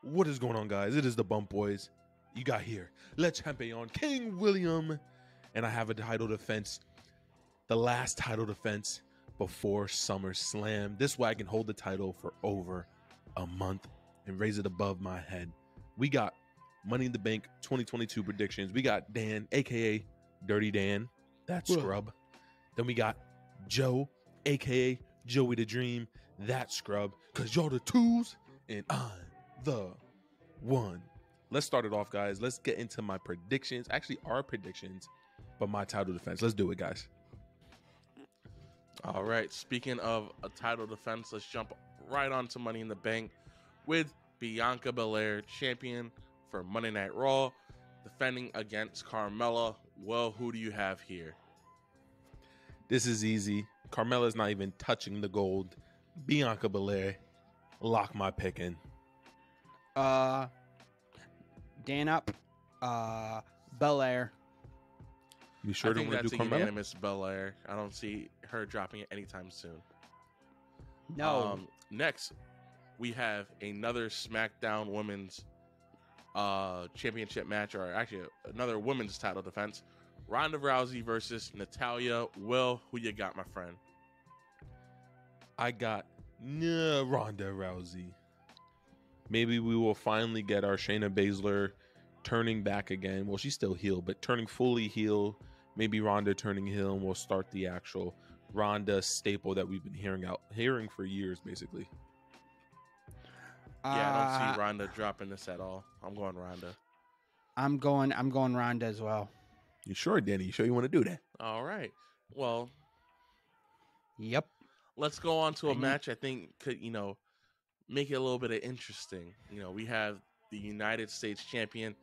What is going on, guys? It is the Bump Boys. You got here Le Champion, King William, and I have a title defense, the last title defense before SummerSlam. This way I can hold the title for over a month and raise it above my head. We got Money in the Bank 2022 predictions. We got Dan, aka Dirty Dan, that scrub. Then we got Joe, aka Joey the Dream, that scrub. Cause you're the twos and I'm the one. Let's start it off, guys. Let's get into my predictions. Actually, our predictions, but my title defense. Let's do it, guys. All right. Speaking of a title defense, let's jump right on to Money in the Bank with Bianca Belair, champion for Monday Night Raw, defending against Carmella. Well, who do you have here? This is easy. Carmella's not even touching the gold. Bianca Belair, lock my pick in. Dan up. Belair. You sure I don't think want to that's do a Carmella? unanimous Belair. I don't see her dropping it anytime soon. No. Next, we have another SmackDown Women's Championship match, or actually another women's title defense. Ronda Rousey versus Natalya. Will, who you got, my friend? I got Ronda Rousey. Maybe we will finally get our Shayna Baszler turning back again. Well, she's still heel, but turning fully heel. Maybe Ronda turning heel, and we'll start the actual Ronda staple that we've been hearing for years, basically. Yeah, I don't see Ronda dropping this at all. I'm going Ronda. I'm going Ronda as well. You sure, Danny? You sure you want to do that? All right. Well, Yep. let's go on to a match I think could, make it a little bit of interesting. We have the United States champion,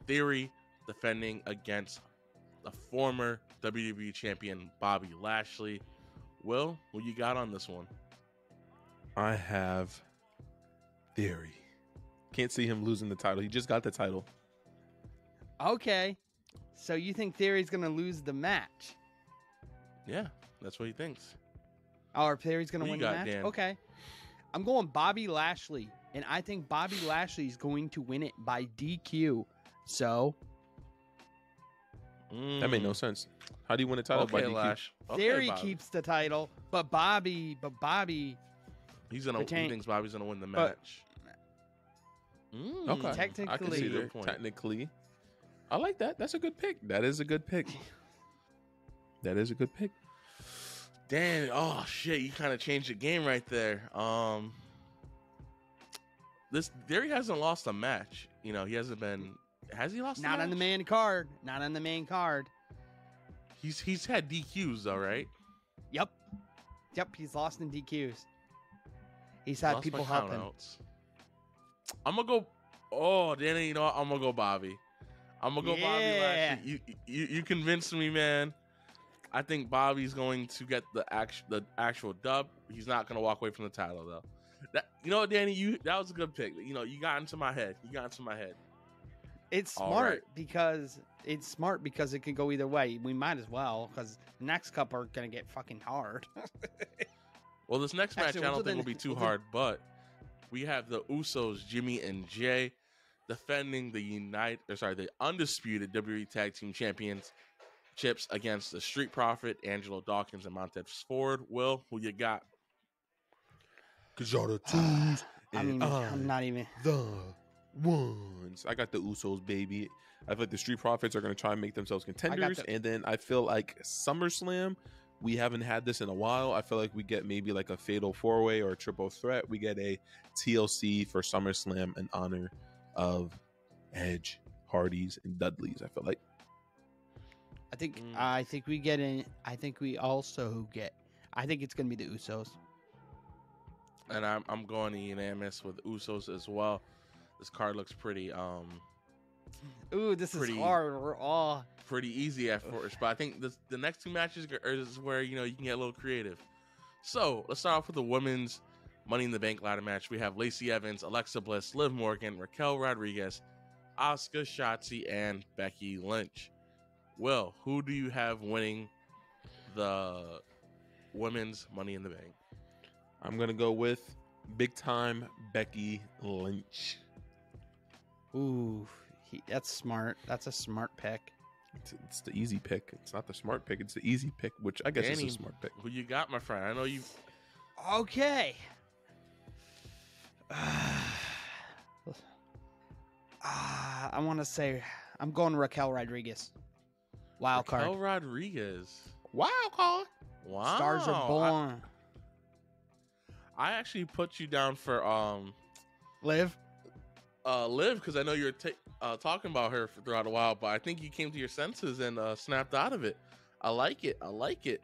Theory, defending against the former WWE champion, Bobby Lashley. Will, who you got on this one? I have Theory. Can't see him losing the title. He just got the title. Okay. So you think Theory's going to lose the match? Yeah, that's what he thinks. Or Theory's going to Who win you the got, match? Dan? Okay. I'm going Bobby Lashley. And I think Bobby Lashley is going to win it by DQ. So That made no sense. How do you win a title by Okay, DQ? Lash. Okay, Theory Bobby. keeps the title, but Bobby He's gonna. He retain- thinks Bobby's gonna win the but- match. Okay. I can see Technically- that. Good point. Technically. I like that. That's a good pick. That is a good pick. That is a good pick. Dan, oh shit, you kind of changed the game right there. This Theory hasn't lost a match. He hasn't been. Has he lost? not a on the match? main card. Not on the main card. He's had DQs though, right? Yep. He's lost in DQs. He's had Lost people by help him. countouts. I'm gonna go. Oh, Danny, you know what? I'm gonna go Bobby. I'm gonna go Bobby. Yeah. Lashley. You convinced me, man. I think Bobby's going to get the actual dub. He's not gonna walk away from the title though. What, Danny, that was a good pick. You got into my head. It's All smart because it could go either way. We might as well because the next couple are gonna get fucking hard. Well, this next match Actually, I we'll don't do think the- will be too we'll do- hard, but we have the Usos, Jimmy and Jay, defending the undisputed WWE Tag Team Championships against the Street Profit, Angelo Dawkins, and Montez Ford. Will, who you got? Cause y'all the twos. I mean, I'm not even. the ones. I got the Usos, baby. I feel like the Street Profits are going to try and make themselves contenders. And then I feel like SummerSlam, we haven't had this in a while. I feel like we get maybe like a fatal four-way or a triple threat. We get a TLC for SummerSlam in honor of Edge, Hardys, and Dudleys. I feel like. I think we get in. I think we also get. I think it's gonna be the Usos. And I'm going to unanimous with Usos as well. This card looks pretty Ooh, this Pretty- is hard. We're all. pretty easy at first, but I think the next two matches is where you can get a little creative. So let's start off with the women's Money in the Bank ladder match. We have Lacey Evans, Alexa Bliss, Liv Morgan, Raquel Rodriguez, Asuka, Shotzi, and Becky Lynch. Will, who do you have winning the women's Money in the Bank? I'm going to go with big time Becky Lynch. Ooh, that's smart. That's a smart pick. It's the easy pick. It's not the smart pick. It's the easy pick, which I guess Danny, is a smart pick. Who you got, my friend? I know you. Okay. I want to say I'm going Raquel Rodriguez. Wild card. Raquel Rodriguez. Wild card. Wow. Stars are born. I actually put you down for Liv. Liv, because I know you're talking about her for throughout a while, but I think you came to your senses and snapped out of it. I like it. I like it.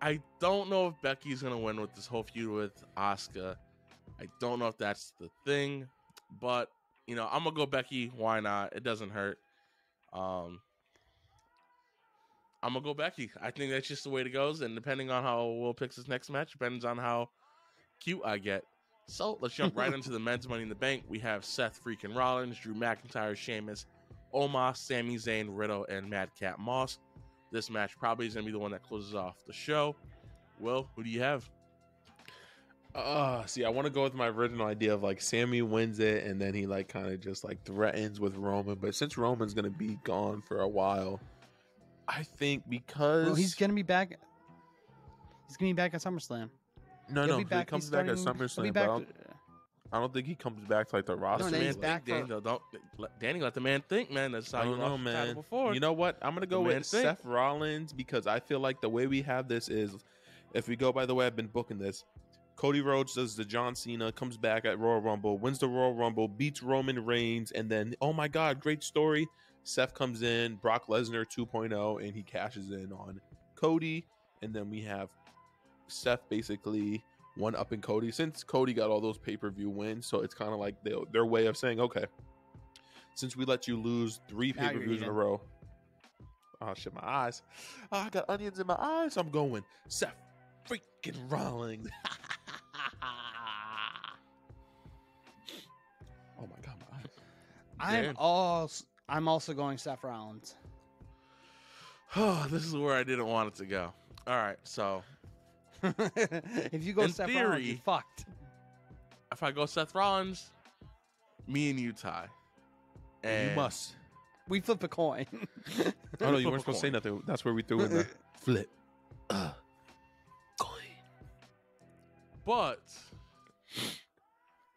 I don't know if Becky's gonna win with this whole feud with Asuka. I don't know if that's the thing, but you know, I'm gonna go Becky. Why not? It doesn't hurt. I'm gonna go Becky. I think that's just the way it goes, and depending on how Will picks his next match, depends on how cute I get. So let's jump right into the men's Money in the Bank. We have Seth freaking Rollins, Drew McIntyre, Sheamus, Omos, Sami Zayn, Riddle, and Madcap Moss. This match probably is going to be the one that closes off the show. Will, who do you have? See, I want to go with my original idea of like Sammy wins it and then he like kind of just like threatens with Roman. But since Roman's going to be gone for a while, I think because... Well, he's going to be back. He's going to be back at SummerSlam. No, He'll he be back. comes He's back at starting- he'll be SummerSlam, back- but I don't think he comes back to like the roster. No, Let the he's man back think, for- Danny. Don't Danny, let the man think, man. That's how I you don't know, lost the title man. before. You know what? I'm gonna go The man with think. Seth Rollins because I feel like the way we have this is, if we go by the way I've been booking this, Cody Rhodes does the John Cena, comes back at Royal Rumble, wins the Royal Rumble, beats Roman Reigns, and then oh my God, great story. Seth comes in, Brock Lesnar 2.0, and he cashes in on Cody, and then we have Seth basically one up in Cody since Cody got all those pay-per-view wins. So it's kind of like their way of saying, okay, since we let you lose 3 Now you're pay-per-views in a even. row. Oh shit, my eyes. Oh, I got onions in my eyes. I'm going Seth freaking Rollins. Oh my God, my eyes. Dan. I'm also going Seth Rollins. Oh, this is where I didn't want it to go. All right, so If you go In Seth Rollins, you're theory- fucked. if I go Seth Rollins, me and you tie. And You must. We flip a coin. Oh no, you Flip a weren't supposed to say coin. nothing. That's where we threw in the flip. Coin. But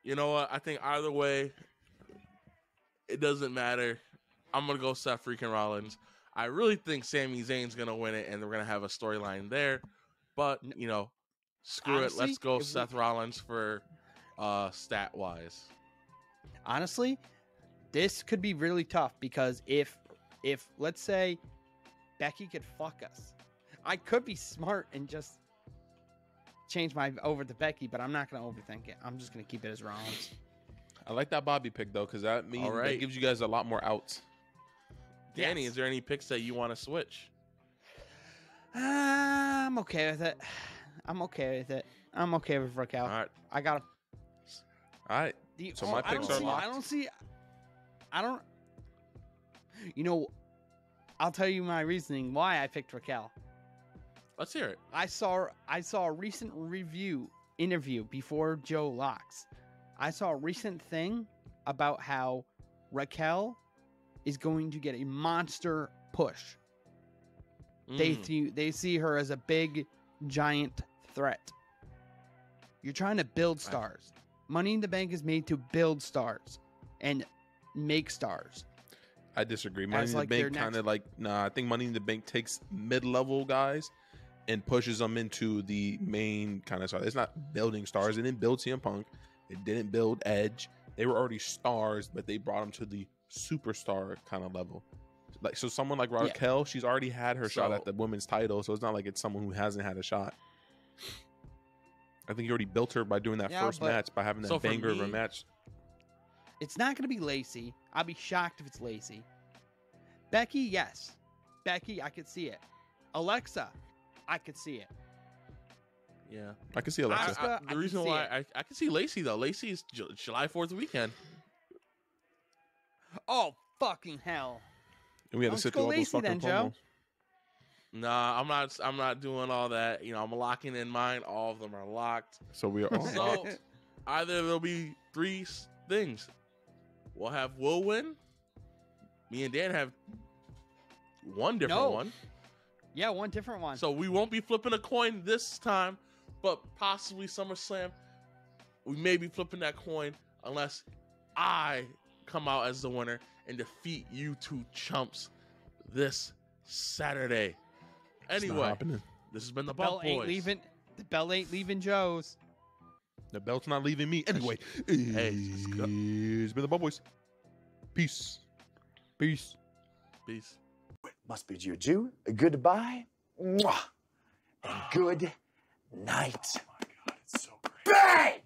you know what? I think either way, it doesn't matter. I'm gonna go Seth freaking Rollins. I really think Sami Zayn's gonna win it, and we're gonna have a storyline there. But you know, screw Honestly, it. Let's go if we- Seth Rollins for stat wise. Honestly, this could be really tough because if let's say Becky could fuck us, I could be smart and just change my over to Becky, but I'm not gonna overthink it. I'm just gonna keep it as Rollins. I like that Bobby pick though, because that means All that right. gives you guys a lot more outs. Danny, Yes. is there any picks that you want to switch? I'm okay with it. I'm okay with it. I'm okay with Raquel. All right. I got All right. So my picks are locked. I don't. You know, I'll tell you my reasoning why I picked Raquel. Let's hear it. I saw a recent interview before Joe Locks. I saw a recent thing about how Raquel is going to get a monster push. Mm. They see her as a big giant threat. You're trying to build stars. Money in the Bank is made to build stars and make stars. I disagree. Money As, in like, the their Bank kind next- of like I think Money in the Bank takes mid-level guys and pushes them into the main kind of star. It's not building stars. It didn't build CM Punk. It didn't build Edge. They were already stars, but they brought them to the superstar kind of level. Like so, someone like Raquel, she's already had her shot So- at the women's title, so it's not like it's someone who hasn't had a shot. I think you already built her by doing that Yeah, first but- match, by having that So for banger of a me- match. It's not going to be Lacey. I'll be shocked if it's Lacey. Becky, yes. Becky, I could see it. Alexa, I could see it. Yeah. I can see Alexa. Asuka, I The can reason see why it. I can see Lacey though. Lacey is July 4th weekend. Oh, fucking hell. And we had to Let's sit go through all those Lacey fucking then, Joe. promos. Nah, I'm not doing all that. You know, I'm locking in mine. All of them are locked. So we are all So either there'll be 3 things. We'll have Will win. Me and Dan have one different one. Yeah, one different one. So we won't be flipping a coin this time, but possibly SummerSlam, we may be flipping that coin unless I come out as the winner and defeat you two chumps this Saturday. Anyway, this has been the Bump Boys. The belt ain't leaving Joe's. The belt's not leaving me. Anyway, it's been the Bump Boys. Peace. Peace. Peace. Must bid you adieu, a goodbye, mwah, and good night. Oh my God, it's so great. Bang!